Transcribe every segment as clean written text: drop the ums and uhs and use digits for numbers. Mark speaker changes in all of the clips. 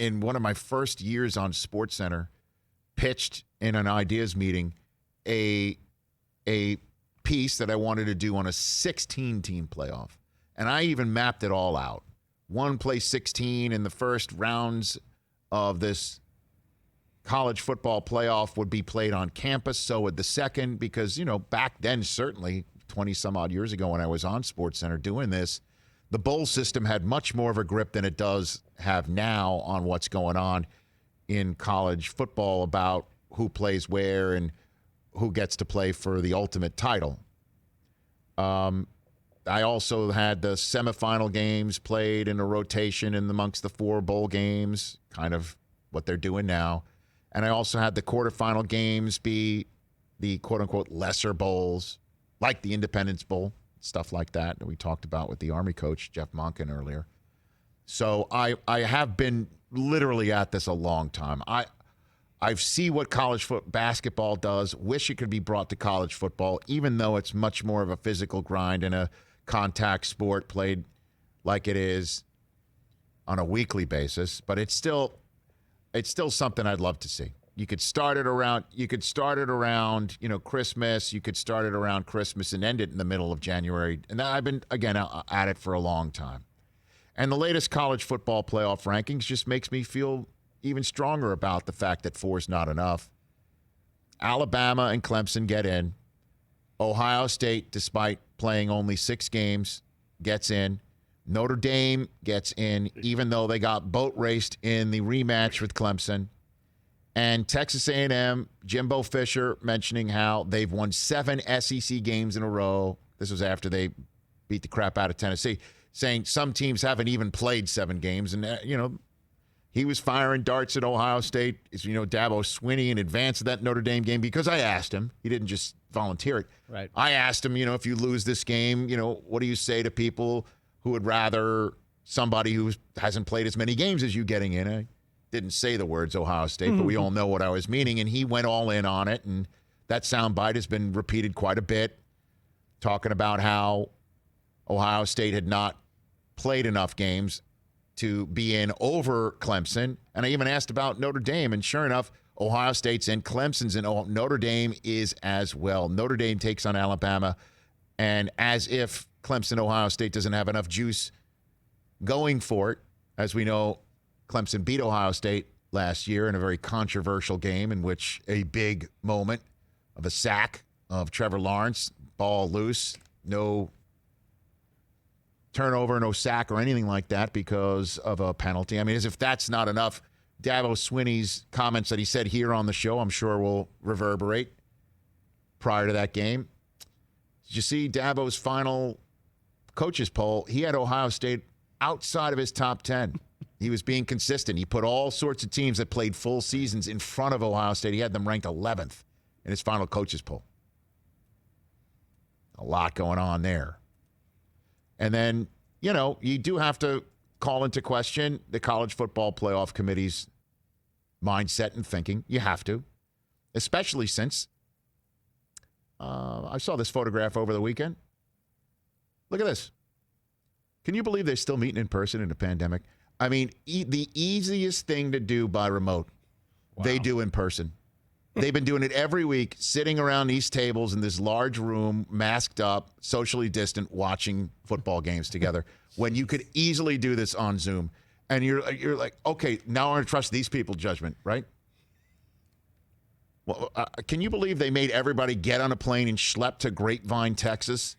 Speaker 1: in one of my first years on SportsCenter, pitched in an ideas meeting a piece that I wanted to do on a 16-team playoff. And I even mapped it all out. One plays 16 in the first rounds of this college football playoff would be played on campus. So would the second, because, back then, certainly 20 some odd years ago when I was on SportsCenter doing this, the bowl system had much more of a grip than it does have now on what's going on in college football about who plays where and who gets to play for the ultimate title. I also had the semifinal games played in a rotation in amongst the 4 bowl games, kind of what they're doing now. And I also had the quarterfinal games be the quote-unquote lesser bowls, like the Independence Bowl, stuff like that we talked about with the Army coach, Jeff Monken, earlier. So I have been literally at this a long time. I see what college basketball does, wish it could be brought to college football, even though it's much more of a physical grind and a contact sport played like it is on a weekly basis. But it's still something I'd love to see. You could start it around Christmas. You could start it around Christmas and end it in the middle of January. And I've been, again, at it for a long time. And the latest college football playoff rankings just makes me feel even stronger about the fact that 4 is not enough. Alabama and Clemson get in. Ohio State, despite playing only 6 games, gets in. Notre Dame gets in, even though they got boat raced in the rematch with Clemson. And Texas A&M, Jimbo Fisher mentioning how they've won 7 SEC games in a row. This was after they beat the crap out of Tennessee, saying some teams haven't even played 7 games. And, he was firing darts at Ohio State, Dabo Swinney in advance of that Notre Dame game because I asked him. He didn't just volunteer it.
Speaker 2: Right.
Speaker 1: I asked him, if you lose this game, what do you say to people who would rather somebody who hasn't played as many games as you getting in? I didn't say the words Ohio State, but we all know what I was meaning, and he went all in on it, and that soundbite has been repeated quite a bit, talking about how Ohio State had not played enough games to be in over Clemson. And I even asked about Notre Dame, and sure enough, Ohio State's in, Clemson's in, Notre Dame is as well. Notre Dame takes on Alabama, and as if Clemson, Ohio State doesn't have enough juice going for it, as we know, Clemson beat Ohio State last year in a very controversial game in which a big moment of a sack of Trevor Lawrence, ball loose, no turnover, no sack or anything like that because of a penalty. I mean, as if that's not enough, Dabo Swinney's comments that he said here on the show, I'm sure will reverberate prior to that game. Did you see Dabo's final coaches poll? He had Ohio State outside of his top 10. He was being consistent. He put all sorts of teams that played full seasons in front of Ohio State. He had them ranked 11th in his final coaches poll. A lot going on there. And then, you do have to call into question the College Football Playoff Committee's mindset and thinking. You have to, especially since I saw this photograph over the weekend. Look at this. Can you believe they're still meeting in person in a pandemic? I mean, the easiest thing to do by remote, they do in person. They've been doing it every week, sitting around these tables in this large room, masked up, socially distant, watching football games together, when you could easily do this on Zoom. And you're like, okay, now I'm going to trust these people's judgment, right? Well, can you believe they made everybody get on a plane and schlep to Grapevine, Texas,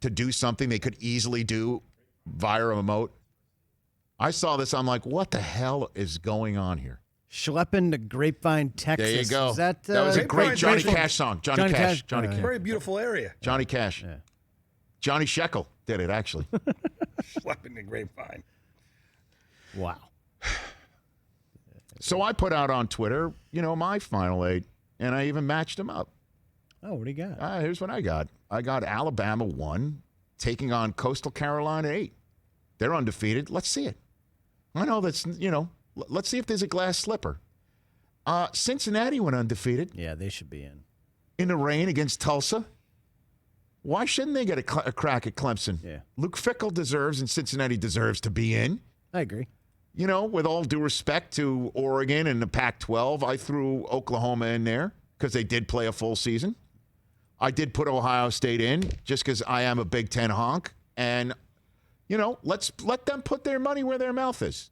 Speaker 1: to do something they could easily do via a remote? I saw this. I'm like, what the hell is going on here?
Speaker 2: Schlepping to Grapevine, Texas.
Speaker 1: There you go.
Speaker 2: Is that
Speaker 1: was a great Johnny Cash song. Johnny Cash.
Speaker 3: Very beautiful area.
Speaker 1: Johnny Cash.
Speaker 2: Yeah.
Speaker 1: Johnny Shekel did it, actually.
Speaker 3: Schlepping to Grapevine.
Speaker 2: Wow.
Speaker 1: So I put out on Twitter, my final 8, and I even matched them up.
Speaker 2: Oh, what do you got?
Speaker 1: Here's what I got. I got Alabama 1, taking on Coastal Carolina 8. They're undefeated. Let's see it. I know that's, let's see if there's a glass slipper. Cincinnati went undefeated.
Speaker 2: Yeah, they should be in.
Speaker 1: In the rain against Tulsa. Why shouldn't they get a crack at Clemson?
Speaker 2: Yeah.
Speaker 1: Luke Fickell deserves and Cincinnati deserves to be in.
Speaker 2: I agree.
Speaker 1: with all due respect to Oregon and the Pac-12, I threw Oklahoma in there because they did play a full season. I did put Ohio State in just because I am a Big Ten honk. And, let's let them put their money where their mouth is.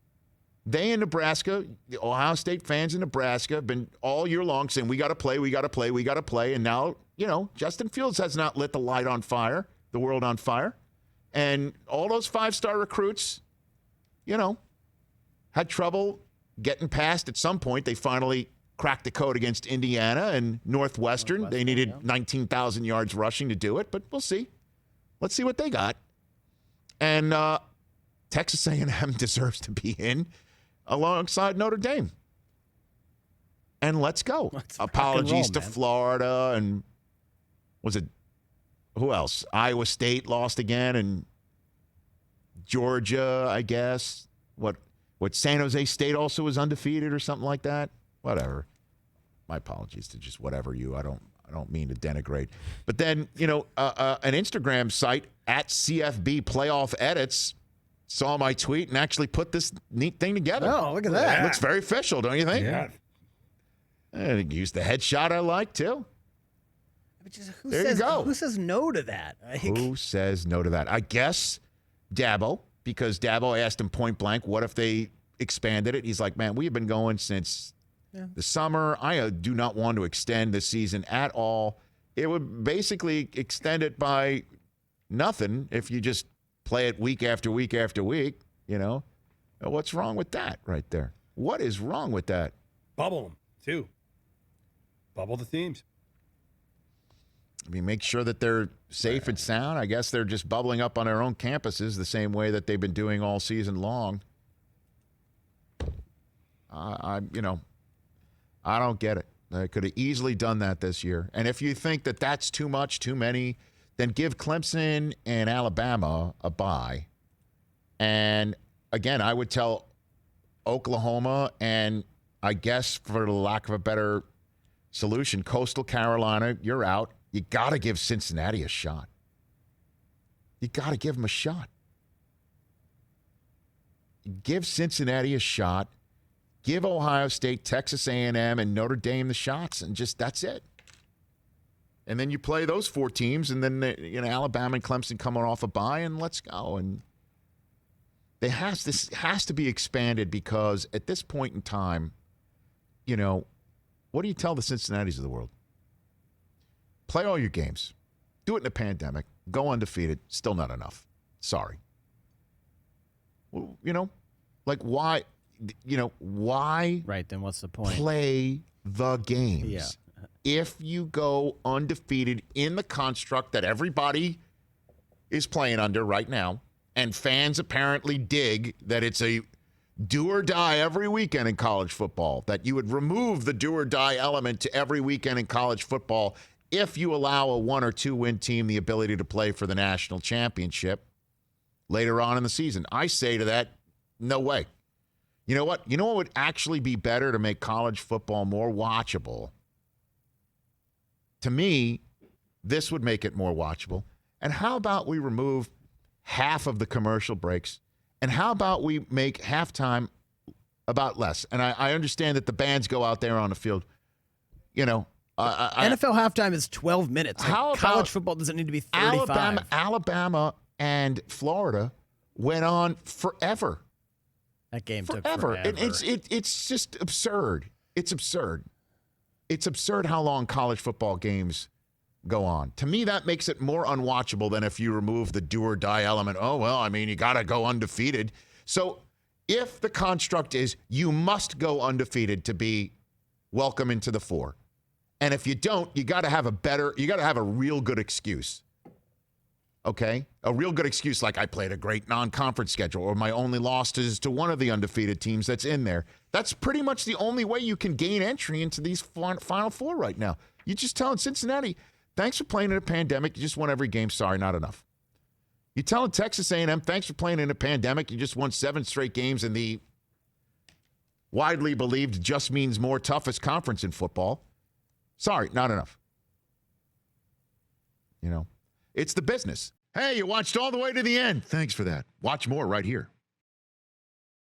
Speaker 1: They in Nebraska, the Ohio State fans in Nebraska have been all year long saying, we got to play, we got to play, we got to play. And now, Justin Fields has not lit the light on fire, the world on fire. And all those 5-star recruits, had trouble getting past. At some point, they finally cracked the code against Indiana and Northwestern. They needed 19,000 yards rushing to do it, but we'll see. Let's see what they got. And Texas A&M deserves to be in alongside Notre Dame. And let's go. Apologies to Florida and was it who else? Iowa State lost again, and Georgia, I guess. What San Jose State also was undefeated or something like that. Whatever. My apologies to just whatever you. I don't mean to denigrate. But then, an Instagram site at CFB Playoff Edits saw my tweet and actually put this neat thing together.
Speaker 2: Oh, look at that.
Speaker 1: Looks very official, don't you think?
Speaker 3: Yeah.
Speaker 1: And used the headshot I like, too.
Speaker 2: There you go. Who says no to that?
Speaker 1: Who says no to that? I guess Dabo, because Dabo asked him point blank, what if they expanded it? He's like, man, we've been going since the summer. I do not want to extend the season at all. It would basically extend it by nothing if you just play it week after week after week, What's wrong with that right there? What is wrong with that?
Speaker 3: Bubble them, too. Bubble the teams.
Speaker 1: I mean, make sure that they're safe and sound. I guess they're just bubbling up on their own campuses the same way that they've been doing all season long. I don't get it. They could have easily done that this year. And if you think that that's too much, too many, then give Clemson and Alabama a bye. And, again, I would tell Oklahoma and, I guess, for the lack of a better solution, Coastal Carolina, you're out. You got to give Cincinnati a shot. You got to give them a shot. Give Cincinnati a shot. Give Ohio State, Texas A&M, and Notre Dame the shots, and just that's it. And then you play those 4 teams, and then Alabama and Clemson coming off a bye, and let's go. And this has to be expanded because at this point in time, what do you tell the Cincinnatis of the world? Play all your games. Do it in a pandemic. Go undefeated. Still not enough. Sorry. Well, why? Why?
Speaker 2: Right, then what's the point?
Speaker 1: Play the games.
Speaker 2: Yeah.
Speaker 1: If you go undefeated in the construct that everybody is playing under right now, and fans apparently dig that it's a do or die every weekend in college football, that you would remove the do or die element to every weekend in college football if you allow a 1 or 2 win team the ability to play for the national championship later on in the season. I say to that, no way. You know what? You know what would actually be better to make college football more watchable? To me, this would make it more watchable. And how about we remove half of the commercial breaks? And how about we make halftime about less? And I understand that the bands go out there on the field.
Speaker 2: NFL halftime is 12 minutes.
Speaker 1: How about
Speaker 2: college football doesn't need to be 35.
Speaker 1: Alabama and Florida went on forever.
Speaker 2: That game took
Speaker 1: forever.
Speaker 2: forever.
Speaker 1: It's just absurd. It's absurd. It's absurd how long college football games go on. To me, that makes it more unwatchable than if you remove the do or die element. Oh, well, I mean, you got to go undefeated. So if the construct is you must go undefeated to be welcome into the 4, and if you don't, you got to have a real good excuse. Okay? A real good excuse like I played a great non-conference schedule or my only loss is to one of the undefeated teams that's in there. That's pretty much the only way you can gain entry into these Final Four right now. You're just telling Cincinnati, thanks for playing in a pandemic. You just won every game. Sorry, not enough. You're telling Texas A&M, thanks for playing in a pandemic. You just won 7 straight games in the widely believed just means more toughest conference in football. Sorry, not enough. It's the business. Hey, you watched all the way to the end. Thanks for that. Watch more right here.